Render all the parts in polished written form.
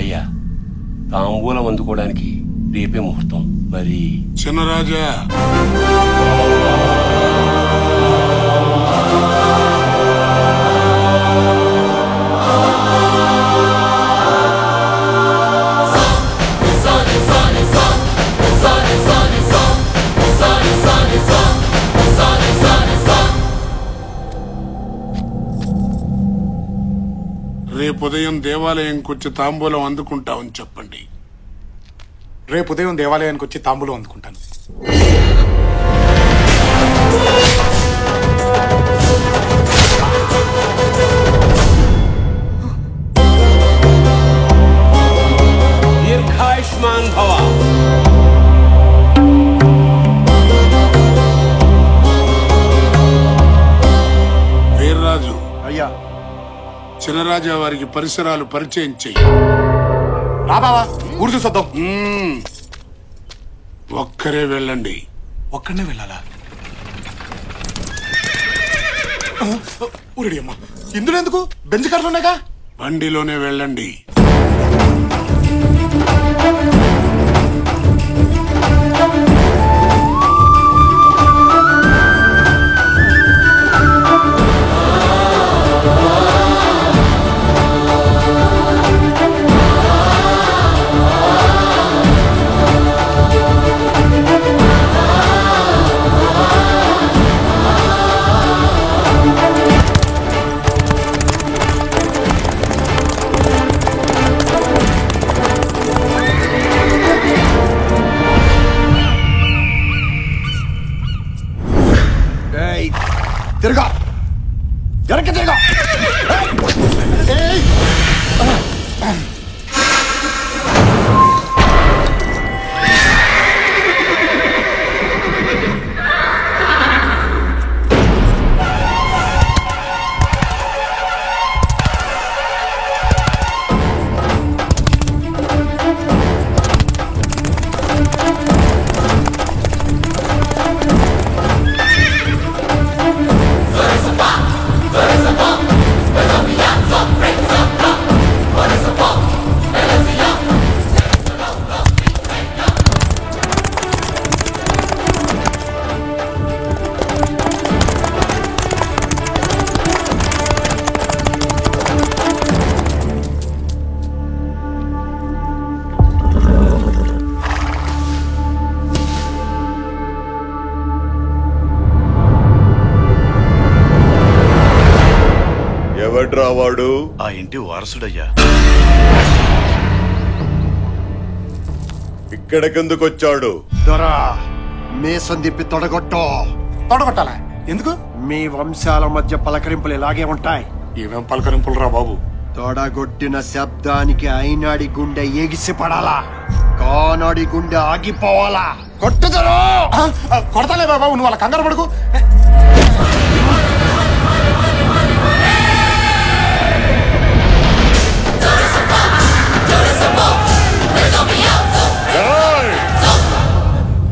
అయ్యా, తాంబూలం అందుకోవడానికి రేపే ముహూర్తం. మరి చిన్నరాజా, రేపు ఉదయం దేవాలయంకి వచ్చి తాంబూలం అందుకుంటామని చెప్పండి. రేపు ఉదయం దేవాలయానికి వచ్చి తాంబూలం అందుకుంటాను. దీర్ఘాయుష్మాన్ భవ. వీర్రాజు, అయ్యా, చిన్నరాజా వారికి పరిసరాలు పరిచయం చెయ్యి. రా బావా, ఊరు చూసొద్దాం. ఒక్కరే వెళ్ళండి. ఒక్కడనే వెళ్ళాలా? ఊరిడి అమ్మా, ఇందులో ఎందుకు? బెంజ్ కార్లు ఉన్నాయిగా. బండిలోనే వెళ్ళండి. తిరగా, వెనక్కి తిరగా. వాడు ఆ ఇంటి వారసుడయ్యా. ఇక్కడికెందుకు వచ్చాడు? దొరా, మేసం తిప్పి తొడగొట్టాలా? ఎందుకు? మీ వంశాల మధ్య పలకరింపులు ఇలాగే ఉంటాయి. ఏమేం పలకరింపులు రా బాబు? తొడగొట్టిన శబ్దానికి అయినాడి గుండె ఎగిసి పడాలా, కానాడి గుండె ఆగిపోవాలా. కొట్టుదరు. కొడతాలే బాబు, నువ్వు వాళ్ళ కంగారు పడుకు.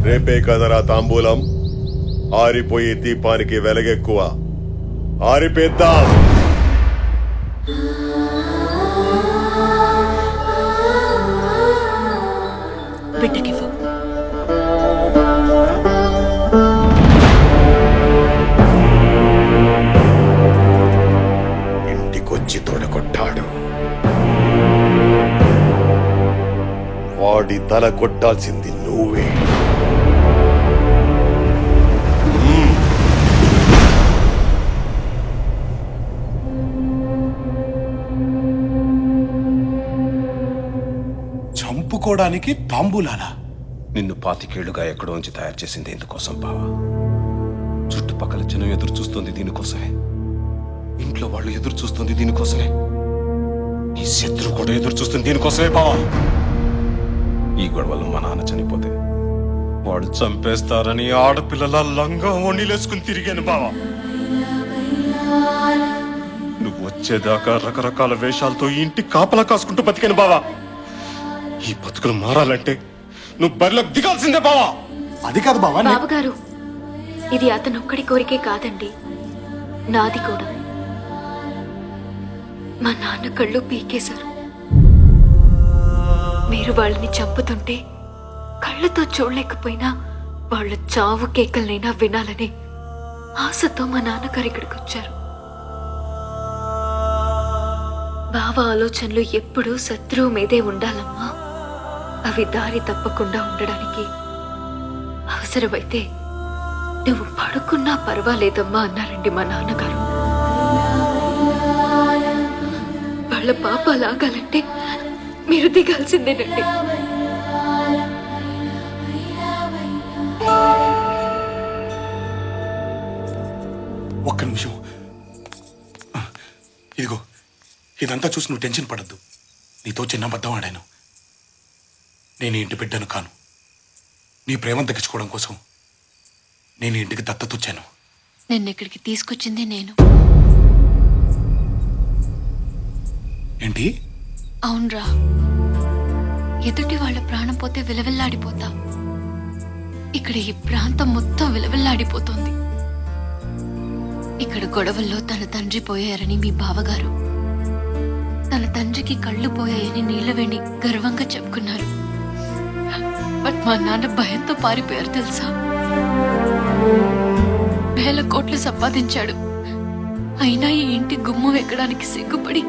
రేపే కదరా తాంబూలం. ఆరిపోయే దీపానికి వెలగెక్కువ. ఆరిపేద్దాం. బిడ్డకివ్వు. ఇంటికొచ్చి తొడగొట్టాడు. వాడి తల కొట్టాల్సింది నువ్వే. చంపుకోవడానికి తాంబూలాలా? నిన్ను 25 ఏళ్లుగా ఎక్కడోంచి తయారు చేసింది ఎందుకోసం బావా? చుట్టుపక్కల జనం ఎదురు చూస్తుంది దీనికోసమే. ఇంట్లో వాళ్ళు ఎదురు చూస్తుంది దీనికోసమే. నీ శత్రువు కూడా ఎదురు చూస్తుంది దీనికోసమే బావా. ఈ గొడవలో మా నాన్న చనిపోతే వాడు చంపేస్తారని ఆడపిల్లల లంగా వండిలేసుకుని తిరిగాను బావా. నువ్వు వచ్చేదాకా రకరకాల వేషాలతో ఇంటి కాపలా కాసుకుంటూ బతికాను బావా. ఈ బతుకులు మారాలంటే నువ్వు బరిలోకి దిగాల్సిందే బావా. అది కాదు బావా. బాబుగారు, ఇది అతనొక్కడి కోరికే కాదండి, నాది కూడా. మా నాన్న కళ్ళు పీకేశారు. మీరు వాళ్ళని చంపుతుంటే కళ్ళతో చూడలేకపోయినా వాళ్ళ చావు కేకలనైనా వినాలని ఆశతో మా నాన్నగారు ఇక్కడికి వచ్చారు. బావ ఆలోచనలు ఎప్పుడూ శత్రువు మీదే ఉండాలమ్మా. అవి దారి తప్పకుండా ఉండడానికి అవసరమైతే నువ్వు పడుకున్నా పర్వాలేదమ్మా అన్నారండి మా నాన్నగారు. వాళ్ళ పాపాలు ఆగాలంటే మీరు దిగాల్సిందేనండి. ఒక్క నిమిషం. ఇదిగో, ఇదంతా చూసి నువ్వు టెన్షన్ పడద్దు. నీతో చిన్న అబద్ధం ఆడాను. నేను ఇంటి బిడ్డను కాను. నీ ప్రేమను దక్కించుకోవడం కోసం నేను ఇంటికి దత్తత వచ్చాను. నిన్న ఇక్కడికి తీసుకొచ్చింది నేను. ఏంటి? అవునరా, ఎదుటి వాళ్ళ ప్రాణం పోతే విలవిల్లాడిపోతా. ఇక్కడ ఈ ప్రాంతం మొత్తం విలవిల్లాడిపోతోంది. ఇక్కడ గొడవల్లో తన తండ్రి పోయారని మీ బావగారు, తన తండ్రికి కళ్ళు పోయాయని నీళ్ళవేణి గర్వంగా చెప్పుకున్నారు. బట్ మా నాన్న భయంతో పారిపోయారు తెలుసా. వేల కోట్లు సంపాదించాడు, అయినా ఈ ఇంటి గుమ్మం ఎక్కడానికి సిగ్గుపడి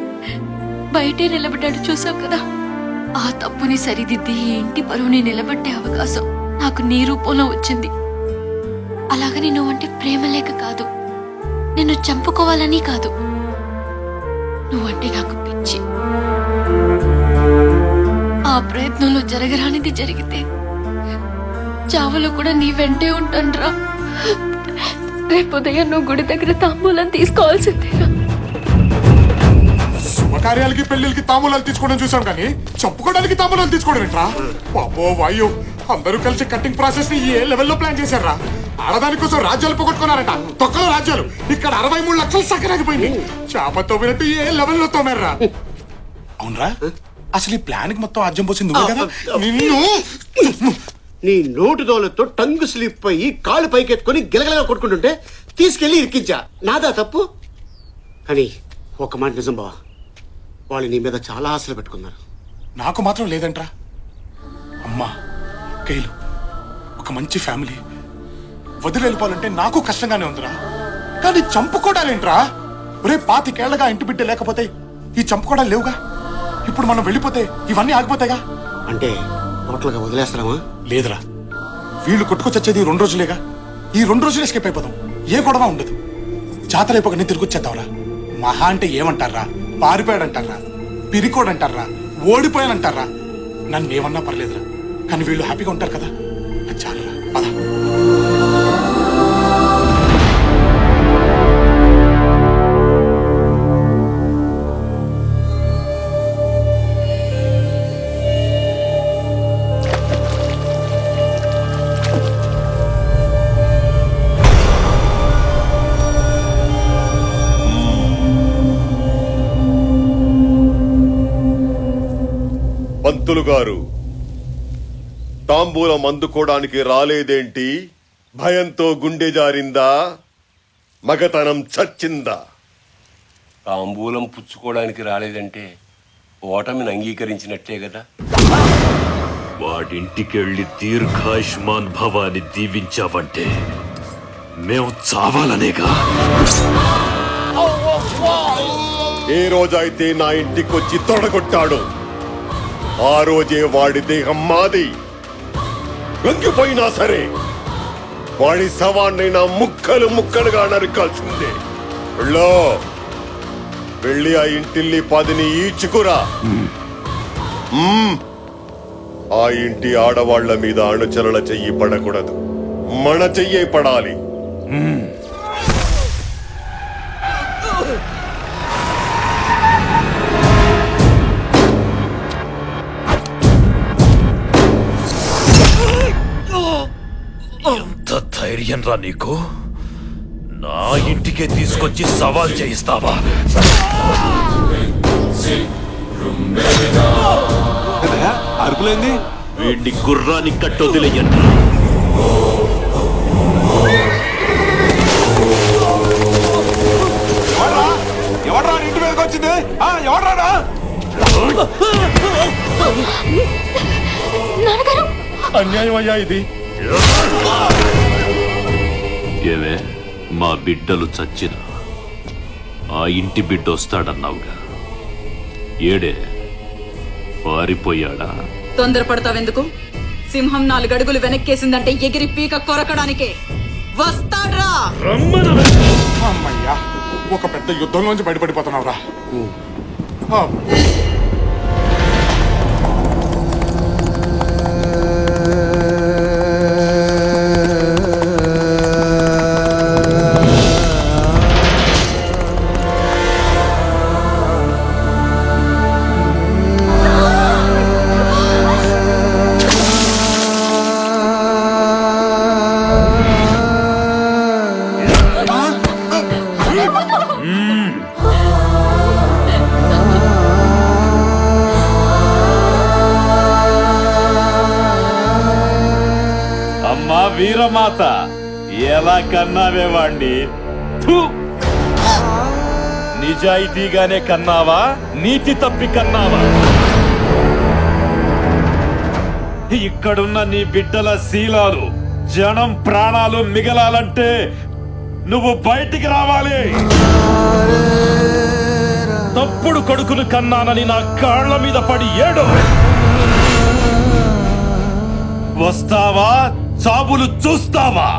బయటే నిలబడ్డాడు. చూసావు కదా, ఆ తప్పుని సరిదిద్ది ఈ ఇంటి పరువుని నిలబెట్టే అవకాశం నాకు నీ రూపంలో వచ్చింది. అలాగని నువ్వంటే ప్రేమ లేక కాదు, నిన్ను చంపుకోవాలని కాదు, నువ్వంటే నాకు పిచ్చి. ఆ ప్రయత్నంలో జరగరానిది జరిగితే చావులో కూడా నీ వెంటే ఉంటానురా. రేపు ఉదయం నువ్వు గుడి దగ్గర తాంబూలం తీసుకోవాల్సిందేరా. శుభకార్యాలకి పెళ్లిళ్ళకి తాంబూలాలు తీసుకోవడం చూసాం, కానీ చంపుకోవడానికి తాంబూలాలు తీసుకోవడం ఏంట్రా? బాబో వాయు, అందరూ కలిసి కట్టింగ్ ప్రాసెస్ ని ఏ లెవెల్లో ప్లాన్ చేశారా? ఆడదాని కోసం రాజ్యాలు పోగొట్టుకున్నారట, తొక్కలో రాజ్యాలు. ఇక్కడ 63 లక్షలు సక్కరాగిపోయింది. చేప తోమినట్టు ఏ లెవెల్లో తోమారా? అవునరా, అసలు ఈ ప్లాన్ కి మొత్తం ఆజ్యం పోసింది నువ్వే కదా. నిన్ను నీ నోటి దోలతో టంగు స్లిప్ అయ్యి కాళ్ళు పైకెత్తుకొని గిలగలగా కొట్టుకుంటుంటే తీసుకెళ్లి ఇరికించా. నాదా తప్పు? కానీ ఒక మాట నిజం బావా, వాళ్ళు నీ మీద చాలా ఆశలు పెట్టుకున్నారు. నాకు మాత్రం లేదంట్రా. అమ్మా, అక్కయ్యలు, ఒక మంచి ఫ్యామిలీ వదిలి వెళ్ళిపోవాలంటే నాకు కష్టంగానే ఉందిరా. కానీ చంపుకోవడాలేంట్రా? ఒరే, 25 ఏళ్లగా ఇంటి బిడ్డ లేకపోతే ఈ చంపుకోవడాలు లేవుగా. ఇప్పుడు మనం వెళ్ళిపోతే ఇవన్నీ ఆగిపోతాయిగా. అంటే టోటల్గా వదిలేస్తామా? లేదురా, వీళ్ళు కొట్టుకొచ్చేది 2 రోజులేగా. ఈ 2 రోజులే స్కేప్ అయిపోదాం, ఏ గొడవ ఉండదు. జాతర అయిపోయి తిరిగి వచ్చేద్దాంరా. మహా అంటే ఏమంటారా? పారిపోయాడంటారా, పిరికోడంటారా, ఓడిపోయానంటారా? నన్ను ఏమన్నా పర్లేదురా, కానీ వీళ్ళు హ్యాపీగా ఉంటారు కదా, అది చాలురా. పద. పంతులు గారు, తాంబూలం అందుకోవడానికి రాలేదేంటి? భయంతో గుండె జారిందా? మగతనం చచ్చిందా? తాంబూలం పుచ్చుకోవడానికి రాలేదంటే ఓటమిని అంగీకరించినట్లే కదా. వాడింటికెళ్ళి దీర్ఘాయుష్మాన్ భవాని దీవించావంటే మేము చావాలనేగా. ఏ రోజైతే నా ఇంటికొచ్చి తొడగొట్టాడు, ఆ రోజే వాడి దేహం మాది. లొంగిపోయినా సరే వాడి శవాన్నైనా ముక్కలు ముక్కలుగా నరకాల్సిందే. వెళ్ళి ఆ ఇంటిల్లి 10ని ఈడ్చుకురా. ఆ ఇంటి ఆడవాళ్ల మీద అణుచరల చెయ్యి పడకూడదు, మన చెయ్యే పడాలి. ఎంత ధైర్యం రా నీకు? నా ఇంటికే తీసుకొచ్చి సవాల్ చేయిస్తావా? అరుపులేంది? వీడిని గుర్రాన్ని కట్టొదిలేయండి. అన్యాయం అయ్యా ఇది. ఏవే మా బిడ్డలు చచ్చిన ఆ ఇంటి బిడ్డ వస్తాడన్నావుగా, ఏడే పారిపోయాడా? తొందరపడతావెందుకు? సింహం 4 అడుగులు వెనక్కేసిందంటే ఎగిరి పీక కొరకడానికే వస్తాడ్రా. అమ్మయ్యా, ఒక పెద్ద యుద్ధంలోంచి బయటపడిపోతున్నావురా. అమ్మా వీరమాత, ఎలా కన్నావే వాణ్ణి? నిజాయితీగానే కన్నావా, నీతి తప్పి కన్నావా? ఇక్కడున్న నీ బిడ్డల శీలాలు, జనం ప్రాణాలు మిగలాలంటే నువ్వు బయటికి రావాలి. తప్పుడు కొడుకులు కన్నానని నా కాళ్ళ మీద పడి ఏడు. వస్తావా, చాబులు చూస్తావా?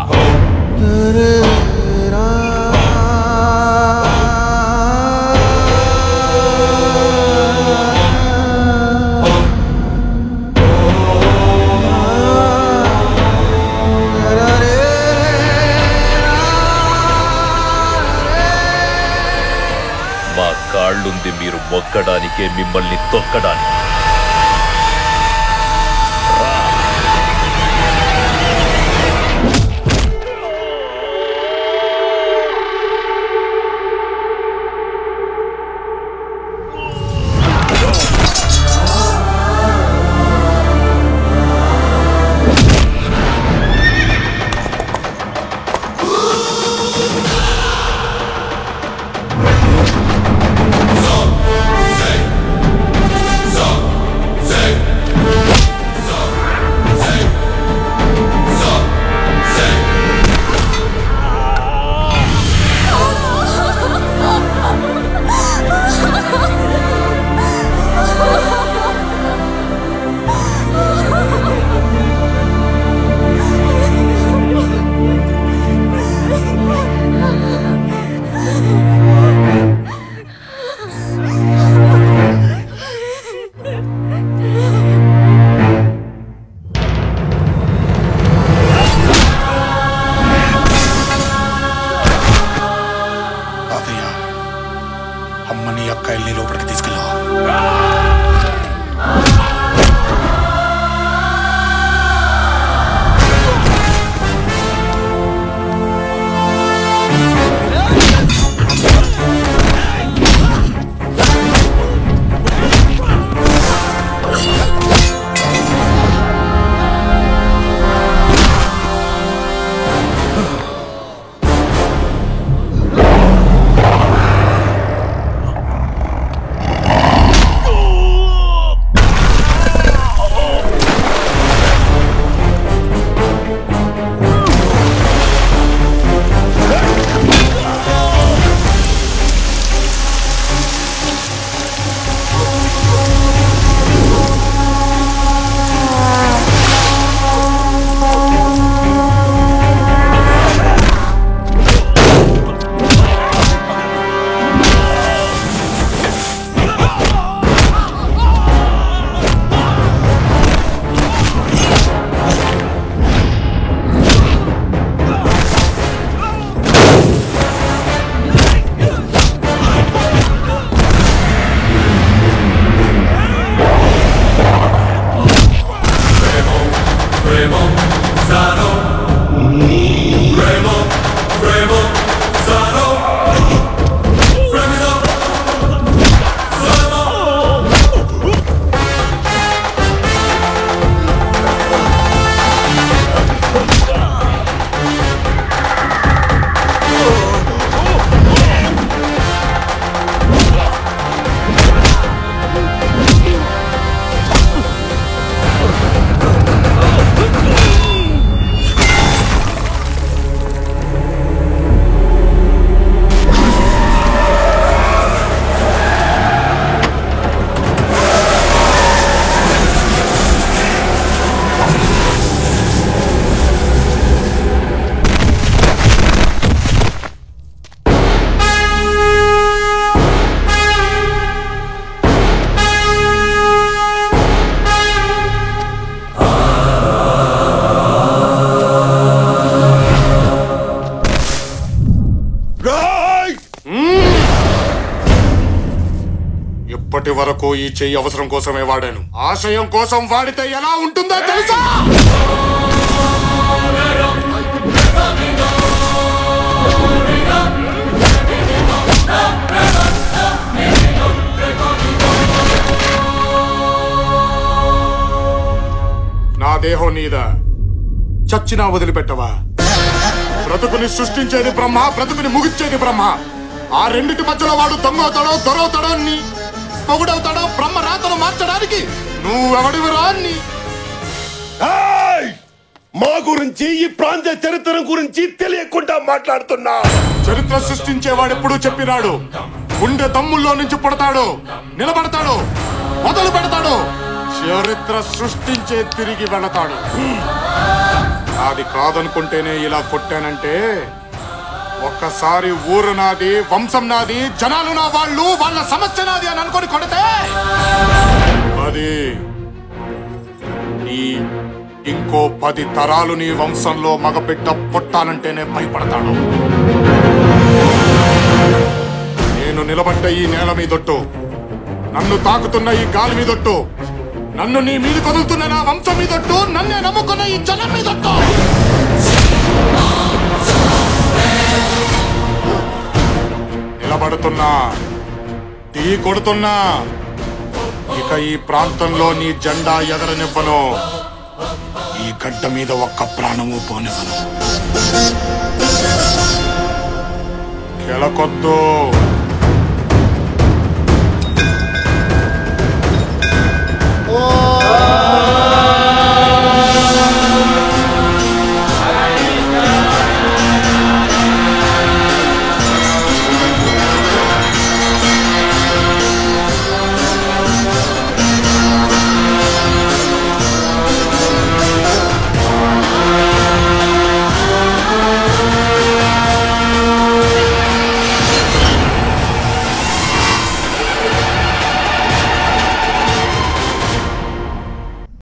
మా కాళ్ళుంది మీరు మొక్కడానికే, మిమ్మల్ని తొక్కడానికి. ఇప్పటి వరకు ఈ చెయ్యి అవసరం కోసమే వాడాను. ఆశయం కోసం వాడితే ఎలా ఉంటుందో తెలుసా? నా దేహం నీదా, చచ్చినా వదిలిపెట్టవా? బ్రతుకుని సృష్టించేది బ్రహ్మ, బ్రతుకుని ముగిచ్చేది బ్రహ్మ. ఆ రెండిటి మధ్యలో వాడు దొంగవుతాడో దొరవుతాడో, నీ పొగుడవుతాడో, బ్రహ్మ రాతను మార్చడానికి నువ్వెవడివిరా? మా గురించి, ఈ ప్రాంత చరిత్ర గురించి తెలియకుండా మాట్లాడుతున్నా. చరిత్ర సృష్టించేవాడు ఎప్పుడు చెప్పినాడు, గుండె దమ్ముల్లో నుంచి పుడతాడు, నిలబడతాడు, మొదలు పెడతాడు. చరిత్ర సృష్టించే తిరిగి వెళతాడు. నాది కాదనుకుంటేనే ఇలా కొట్టానంటే, ఒక్కసారి ఊరు నాది, వంశం నాది, జనాలు నా వాళ్ళు, వాళ్ళ సమస్య నాది అని అనుకొని కొడితే అది నీ ఇంకో 10 తరాలు నీ వంశంలో మగబిడ్డ పుట్టానంటేనే భయపడతాడు. నేను నిలబడ్డ ఈ నేల మీదొట్టు, నన్ను తాకుతున్న ఈ గాలి మీదొట్టు, నన్ను నీ మీద కదులుతున్న నా వంశం మీదొట్టు, నన్నే నమ్ముకున్న ఈ జనం మీదొట్టు. నిలబడుతున్నా, టీ కొడుతున్నా, ఇక ఈ ప్రాంతంలో నీ జెండా ఎగరనివ్వను. ఈ గడ్డ మీద ఒక్క ప్రాణము పోనివ్వను. కెలకొద్దు. ఓ